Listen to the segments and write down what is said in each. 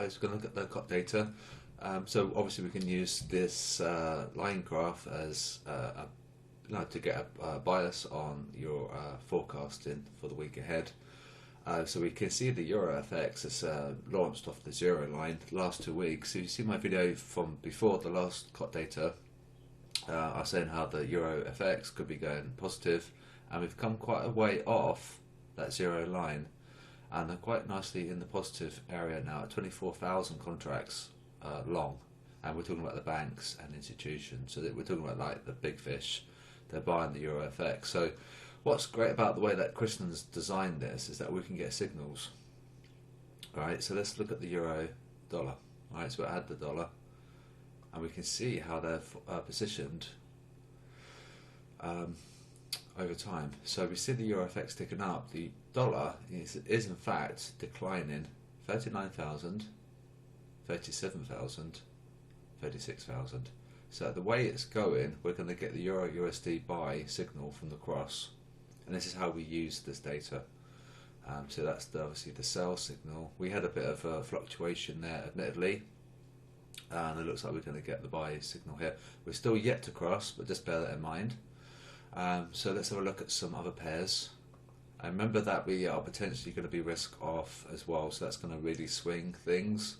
guys, we're going to look at the COT data. So obviously we can use this line graph as to get a bias on your forecasting for the week ahead. So we can see the Euro FX has launched off the zero line the last 2 weeks. So you see my video from before the last COT data. I was saying how the Euro FX could be going positive, and we've come quite a way off that zero line, and they're quite nicely in the positive area now at 24,000 contracts long, and we're talking about the banks and institutions, so that we're talking about like the big fish. They're buying the Euro FX. So what's great about the way that Kristen's designed this is that we can get signals. Alright, so let's look at the euro dollar. Alright, so we add the dollar, and we can see how they're positioned over time. So we see the Euro FX ticking up. The dollar is in fact declining 39,000, 37,000, 36,000. So the way it's going, we're going to get the Euro USD buy signal from the cross, and this is how we use this data. So that's obviously the sell signal. We had a bit of a fluctuation there, admittedly, and it looks like we're going to get the buy signal here. We're still yet to cross, but just bear that in mind. So let's have a look at some other pairs. And remember that we are potentially going to be risk off as well, so that's going to really swing things.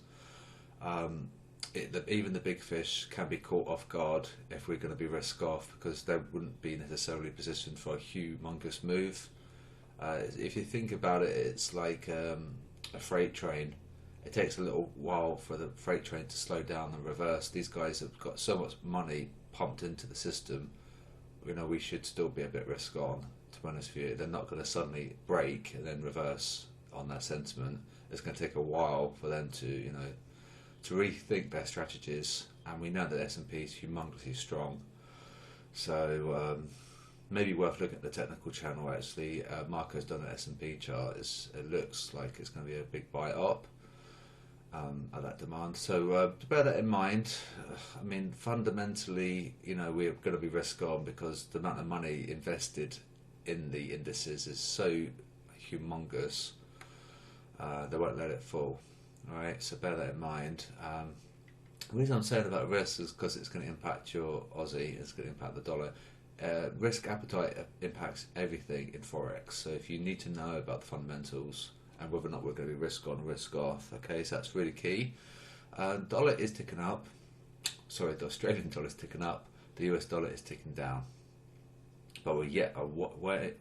Even the big fish can be caught off guard if we're going to be risk off, because they wouldn't be necessarily positioned for a humongous move. If you think about it, it's like a freight train. It takes a little while for the freight train to slow down and reverse. These guys have got so much money pumped into the system. You know, we should still be a bit risk on, to be honest with you. They're not going to suddenly break and then reverse on that sentiment. It's going to take a while for them to, to rethink their strategies. And we know that S&P is humongously strong. So maybe worth looking at the technical channel. Actually, Marco's done an S&P chart. It looks like it's going to be a big buy up at that demand. So to bear that in mind, I mean, fundamentally, we're going to be risk on because the amount of money invested in the indices is so humongous. They won't let it fall. All right, so bear that in mind. The reason I'm saying about risk is because it's going to impact your Aussie. It's going to impact the dollar. Risk appetite impacts everything in forex. So if you need to know about the fundamentals and whether or not we're going to be risk on, risk off, okay, so that's really key. Dollar is ticking up. Sorry, the Australian dollar is ticking up. The US dollar is ticking down. But we're yet a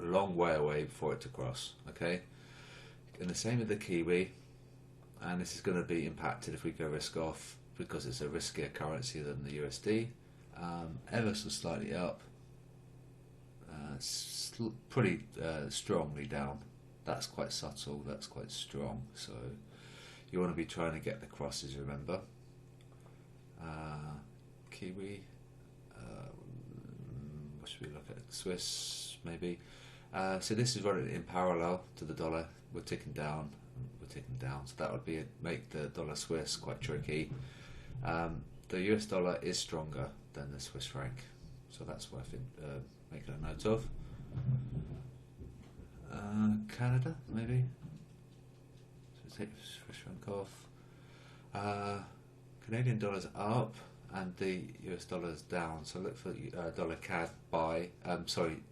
long way away before it to cross. Okay, and the same with the Kiwi. And this is going to be impacted if we go risk off because it's a riskier currency than the USD. Ever so slightly up. Pretty strongly down. That's quite subtle, that's quite strong, so you want to be trying to get the crosses, remember. Kiwi, what should we look at? Swiss, maybe. So this is running in parallel to the dollar. We're ticking down, so that would make the dollar Swiss quite tricky. The US dollar is stronger than the Swiss franc, so that's worth making a note of. Canada, maybe. So take Swiss franc off. Canadian dollar's up and the US dollar's down. So look for dollar CAD buy.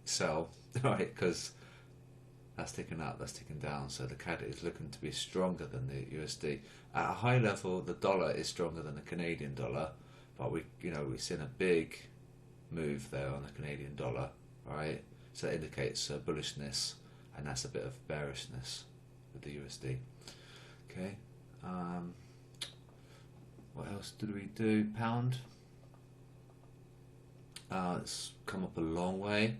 Sell. Right, because that's ticking up, that's ticking down. So the CAD is looking to be stronger than the USD. At a high level, the dollar is stronger than the Canadian dollar, but we've seen a big move there on the Canadian dollar, right? So that indicates bullishness, and that's a bit of bearishness with the USD. Okay. What else did we do? Pound. It's come up a long way,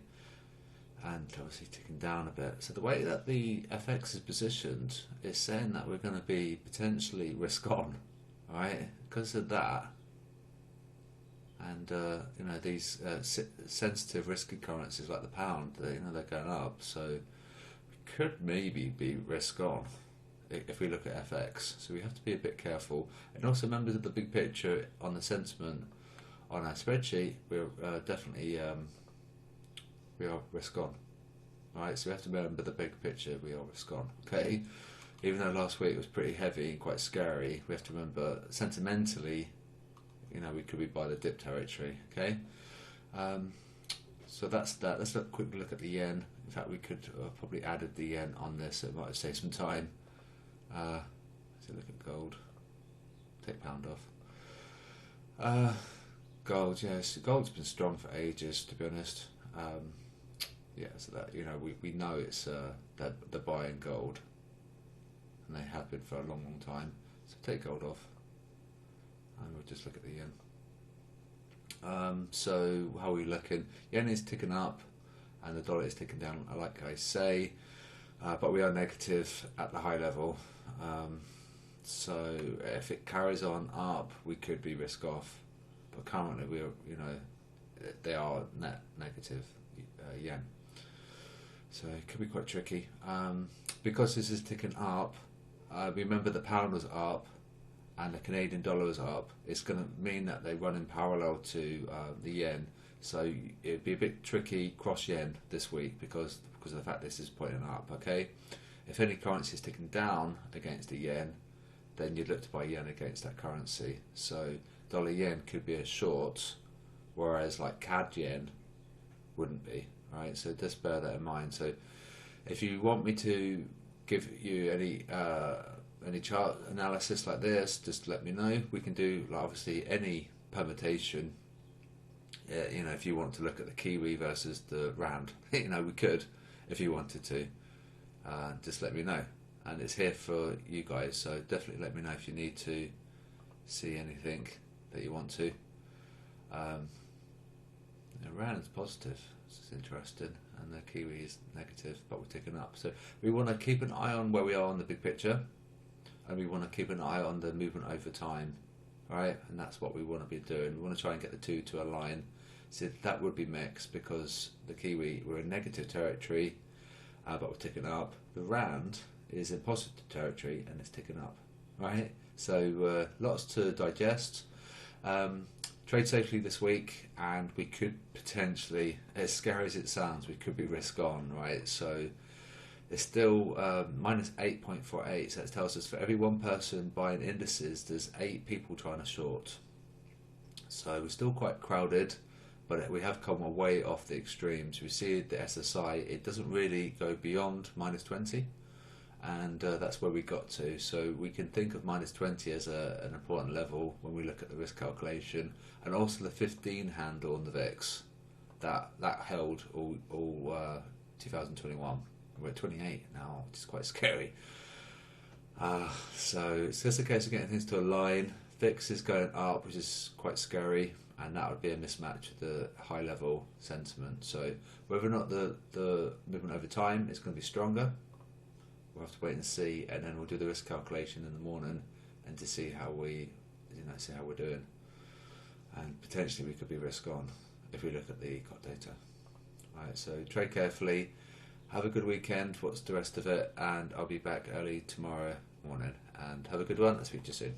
and obviously ticking down a bit. So the way that the FX is positioned is saying that we're going to be potentially risk on, right? Because of that. And these sensitive, risky currencies like the pound, they're going up. So we could maybe be risk on if we look at FX. So we have to be a bit careful. And also, members of the big picture on the sentiment on our spreadsheet, we're definitely we are risk on. Right, so we have to remember the big picture. We are risk on. Okay. even though last week was pretty heavy and quite scary, we have to remember sentimentally, you know, we could be by the dip territory. Okay, so that's that. Let's have a quick look at the yen. In fact, we could probably added the yen on this, so it might save some time. Let's look at gold. Take pound off. Gold, yes, gold's been strong for ages, to be honest. Yeah, so that, you know, we know it's they're buying gold, and they have been for a long, long time. So take gold off, and we'll just look at the yen. So how are we looking? Yen is ticking up, and the dollar is ticking down, like I say, but we are negative at the high level. So if it carries on up, we could be risk off. But currently, we are, you know, they are net negative yen. So it could be quite tricky. Because this is ticking up, remember the pound was up and the Canadian dollar was up. It's going to mean that they run in parallel to the yen. So it'd be a bit tricky cross yen this week because of the fact this is pointing up. Okay, if any currency is ticking down against the yen, then you'd look to buy yen against that currency. So dollar yen could be a short, whereas like CAD yen wouldn't be, right? So just bear that in mind. So if you want me to give you any chart analysis like this, just let me know. We can do, like, obviously any permutation. You know, if you want to look at the Kiwi versus the Rand, you know, we could if you wanted to. Just let me know. And it's here for you guys, so definitely let me know if you need to see anything that you want to. Rand's positive, this is interesting, and the Kiwi is negative, but we're ticking up. So we want to keep an eye on where we are on the big picture, and we want to keep an eye on the movement over time, right? And that's what we want to be doing. We want to try and get the two to align. So that would be mixed because the Kiwi, we're in negative territory, but we're ticking up. The Rand is in positive territory and it's ticking up, right? So lots to digest. Trade safely this week, and we could potentially, as scary as it sounds, we could be risk on, right? So it's still minus 8.48, so it tells us for every one person buying indices, there's 8 people trying to short. So we're still quite crowded, but we have come away off the extremes. We see the SSI, it doesn't really go beyond minus 20. And that's where we got to. So we can think of minus 20 as an important level when we look at the risk calculation, and also the 15 handle on the VIX that held all 2021. We're at 28 now, which is quite scary. So it's just a case of getting things to align. VIX is going up, which is quite scary, and that would be a mismatch with the high level sentiment. So whether or not the movement over time is going to be stronger, we'll have to wait and see, and then we'll do the risk calculation in the morning and to see how we, see how we're doing. And potentially we could be risk on if we look at the COT data. Right, so trade carefully, have a good weekend, what's the rest of it, and I'll be back early tomorrow morning. And have a good one, I'll speak to you soon.